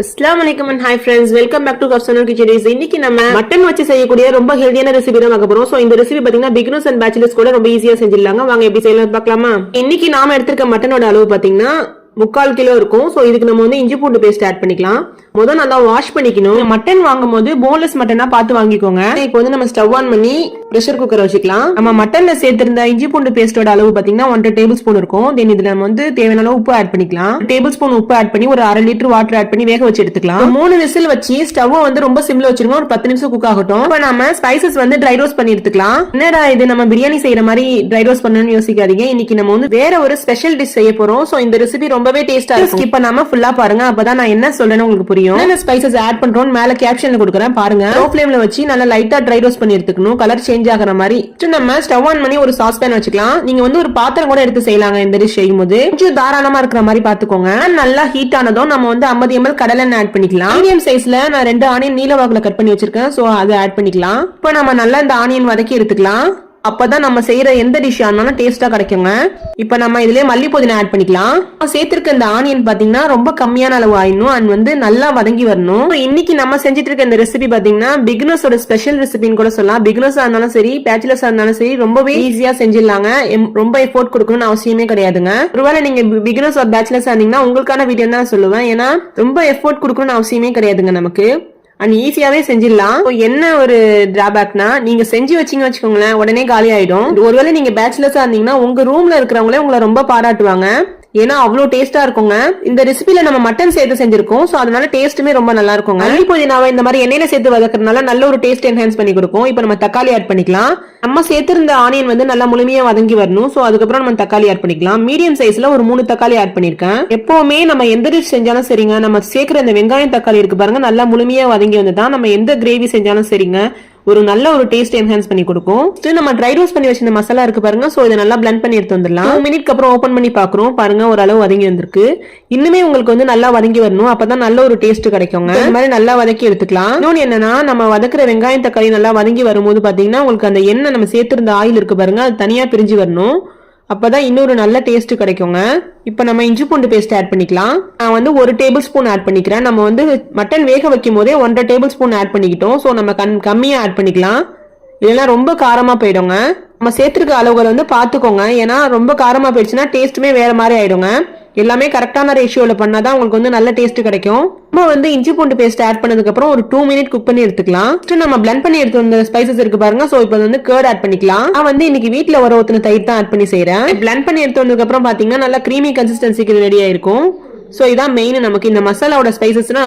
அஸ்ஸலாமு அலைக்கும் and hi friends, welcome back to கர்சனல் கிச்சடிஸ். இன்னைக்கு நம்ம மட்டன் வச்சு செய்யக்கூடிய ரொம்ப ஹெல்தியான ரெசிபி தான் பார்க்க போறோம். சோ இந்த ரெசிபி பாத்தீங்கன்னா பிகினர்ஸ் அண்ட் பேச்சுலர்ஸ் கூட ரொம்ப ஈஸியா செஞ்சிடலாங்க. வாங்க எப்படி செய்யலாம் பார்க்கலாமா. இன்னைக்கு நாம எடுத்திருக்க மட்டனோட அளவு பாத்தீங்கன்னா 3/4 கிலோ இருக்கும். சோ இதுக்கு நம்ம வந்து இஞ்சி பூண்டு பேஸ்ட் ஆட் பண்ணிக்கலாம். முதல்ல நல்லா வாஷ் பண்ணிக்கணும். மட்டன் வாங்கும் போது போன்லெஸ் மட்டனா பார்த்து வாங்கிக்கோங்க. இப்போ வந்து நம்ம ஸ்டவ் ஆன் பண்ணி பிரஷர் குக்கர் வச்சுக்கலாம். நம்ம மட்டன்ல சேர்த்திருந்த இஞ்சி பூண்டு பேஸ்டோட அளவு பாத்தீங்கன்னா 1 டேபிள் ஸ்பூன் இருக்கும். தென் இதுல நம்ம வந்து தேவையான அளவு உப்பு ஆட் பண்ணிக்கலாம். டேபிள் ஸ்பூன் உப்பு ஆட் பண்ணி ஒரு 1/2 லிட்டர் வாட்டர் ஆட் பண்ணி வேக வச்சு எடுத்துக்கலாம். 3 விசில் வச்சு ஸ்டவ் வந்து ரொம்ப சிம்ல வச்சிருங்க. ஒரு 10 நிமிஷம் குக் ஆகட்டும். இப்போ நம்ம ஸ்பைசஸ் வந்து ட்ரை ரோஸ்ட் பண்ணி எடுத்துக்கலாம். என்னடா இது நம்ம பிரியாணி செய்யற மாதிரி ட்ரை ரோஸ்ட் பண்ணணும்னு யோசிக்காதீங்க. இன்னைக்கு நம்ம வந்து வேற ஒரு ஸ்பெஷல் டிஷ் செய்ய போறோம். சோ இந்த ரெசிபி ரொம்பவே டேஸ்டா இருக்கும். ஸ்கிப் பண்ணாம ஃபுல்லா பாருங்க. அப்பதான் நான் என்ன சொல்றேன்னு உங்களுக்கு புரியும். என்ன ஸ்பைசஸ் ஆட் பண்றோம் மேல கேப்ஷன்ல கொடுக்குறேன் பாருங்க. லோ ஃப்ளேம்ல வச்சு நல்லா லைட்டா ட்ரை ரோஸ்ட் பண்ணி எடுத்துக்கணும். கலர் சேஞ்ச் ஆகிற மாதிரி. நம்ம ஸ்டவ் ஆன் பண்ணி ஒரு சாஸ் பேன் வச்சுக்கலாம். நீங்க வந்து ஒரு பாத்திரம் கூட எடுத்து செய்யலாங்க. இந்த டிஷ் செய்யும் போது கொஞ்சம் தாராளமா இருக்கிற மாதிரி பாத்துக்கோங்க. நல்லா ஹீட் ஆனதும் நம்ம வந்து 50 ml கடலெண்ணெய் ஆட் பண்ணிக்கலாம். மீடியம் சைஸ்ல நான் 2 ஆனியன் நீல வாக்குல கட் பண்ணி வச்சிருக்கேன். சோ அதை ஆட் பண்ணிக்கலாம். இப்போ நம்ம நல்லா இந்த ஆனியன் வதக்கி எடுத்துக்கலாம். அப்பதான் நம்ம செய்யற எந்த டிஷ் ஆனாலும் டேஸ்டா கிடைக்குங்க. இப்ப நம்ம இதுலயே மல்லி புதினா ஆட் பண்ணிக்கலாம். சேர்த்திருக்க இந்த ஆனியன் பாத்தீங்கன்னா ரொம்ப கம்மியான அளவு ஆயிடணும் அண்ட் வந்து நல்லா வதங்கி வரணும். இன்னைக்கு நம்ம செஞ்சுட்டு இருக்க இந்த ரெசிபி பாத்தீங்கன்னா பிகினர்ஸோட ஸ்பெஷல் ரெசிபின்னு கூட சொல்லலாம். பிகினர்ஸா இருந்தாலும் சரி பேச்சுலர்ஸா இருந்தாலும் சரி ரொம்பவே ஈஸியா செஞ்சிடலாங்க. ரொம்ப எஃபோர்ட் கொடுக்கணும்னு அவசியமே கிடையாதுங்க. ஒருவேளை நீங்க பிகினர்ஸ் ஒரு பேச்சுலர்ஸா இருந்தீங்கன்னா உங்களுக்கான வீடியோ தான் சொல்லுவேன். ஏன்னா ரொம்ப எஃபோர்ட் கொடுக்கணும்னு அவசியமே கிடையாதுங்க நமக்கு. அண்ட் ஈஸியாவே செஞ்சிடலாம். என்ன ஒரு டிராபேக்னா நீங்க செஞ்சு வச்சீங்க வச்சுக்கோங்களேன் உடனே காலி ஆயிடும். ஒருவேளை நீங்க பேச்சுலர்ஸா இருந்தீங்கன்னா உங்க ரூம்ல இருக்கிறவங்களே உங்களை ரொம்ப பாராட்டுவாங்க. ஏன்னா அவ்வளவு டேஸ்டா இருக்குங்க. இந்த ரெசிபில நம்ம மட்டன் சேர்த்து செஞ்சிருக்கோம். சோ அதனால டேஸ்ட்டுமே ரொம்ப நல்லா இருக்குங்க. மல்லி புதினாவை இந்த மாதிரி எண்ணெயில சேர்த்து வதக்கறதுனால நல்ல ஒரு டேஸ்ட் என்ஹான்ஸ் பண்ணி கொடுக்கும். இப்போ நம்ம தக்காளி ஆட் பண்ணிக்கலாம். நம்ம சேர்த்திருந்த ஆனியன் வந்து நல்லா முழுமையா வதங்கி வரணும். சோ அதுக்கப்புறம் நம்ம தக்காளி ஆட் பண்ணிக்கலாம். மீடியம் சைஸ்ல ஒரு 3 தக்காளி ஆட் பண்ணிருக்கேன். எப்பவுமே நம்ம எந்த டிஷ் செஞ்சாலும் சரிங்க, நம்ம சேர்க்கிற இந்த வெங்காயம் தக்காளி இருக்கு பாருங்க, நல்லா முழுமையா வதங்கி வந்துதான் நம்ம எந்த கிரேவி செஞ்சாலும் சரிங்க ஒரு நல்ல ஒரு டேஸ்ட் என்ஹான்ஸ் பண்ணி கொடுக்கும். நம்ம ட்ரை ரோஸ்ட் பண்ணி வச்சிருந்த மசாலா இருக்கு பாருங்க. சோ இதை நல்லா பிளெண்ட் பண்ணி எடுத்து வந்துடலாம். 2 மினிட்க்கு அப்புறம் ஓபன் பண்ணி பாக்குறோம் பாருங்க, ஒரு அளவு வதங்கி வந்திருக்கு. இன்னுமே உங்களுக்கு வந்து நல்லா வதங்கி வரணும். அப்பதான் நல்ல ஒரு டேஸ்ட் கிடைக்குங்க. இந்த மாதிரி நல்லா வதக்கி எடுத்துக்கலாம். இன்னொன்னு என்னன்னா நம்ம வதக்குற வெங்காயம் தக்காளி நல்லா வதங்கி வரும்போது பாத்தீங்கன்னா உங்களுக்கு அந்த எண்ணெய் நம்ம சேர்த்திருந்த ஆயில் இருக்கு பாருங்க, அது தனியா பிரிஞ்சு வரணும். அப்பதான் இன்னொரு நல்ல டேஸ்ட் கிடைக்குங்க. இப்ப நம்ம இஞ்சி பூண்டு பேஸ்ட் ஆட் பண்ணிக்கலாம். நான் வந்து 1 டேபிள் ஸ்பூன் ஆட் பண்ணிக்கிறேன். நம்ம வந்து மட்டன் வேக வைக்கும் போதே 1.5 டேபிள் ஸ்பூன் ஆட் பண்ணிக்கிட்டோம். சோ நம்ம கம்மியா ஆட் பண்ணிக்கலாம். இதெல்லாம் ரொம்ப காரமா போயிடுங்க. நம்ம சேர்த்திருக்க அளவுகள் வந்து பாத்துக்கோங்க. ஏன்னா ரொம்ப காரமா போயிடுச்சுன்னா டேஸ்ட்டுமே வேற மாதிரி ஆயிடுங்க. எல்லாமே கரெக்டான ரேஷியோல பண்ணாதான் உங்களுக்கு வந்து நல்ல டேஸ்ட் கிடைக்கும். நம்ம வந்து இஞ்சி பூண்டு பேஸ்ட் ஆட் பண்ணதுக்கு அப்புறம் ஒரு 2 மினிட் குக் பண்ணி எடுத்துக்கலாம். நம்ம பிளெண்ட் பண்ணி எடுத்து வந்த ஸ்பைசஸ் இருக்கு பாருங்க. சோ இப்போ வந்து கர்ட் ஆட் பண்ணிக்கலாம். நான் வந்து இன்னைக்கு வீட்ல வர ஊத்துன தயிர் தான் ஆட் பண்ணி செய்யறேன். பிளெண்ட் பண்ணி எடுத்து வந்ததுக்கு அப்புறம் பாத்தீங்கன்னா நல்லா கிரீமி கன்சிஸ்டன்சிக்கு ரெடி ஆயிருக்கும். சோ இதான் மெயின். நமக்கு இந்த மசாலாவோட ஸ்பைசஸ்னா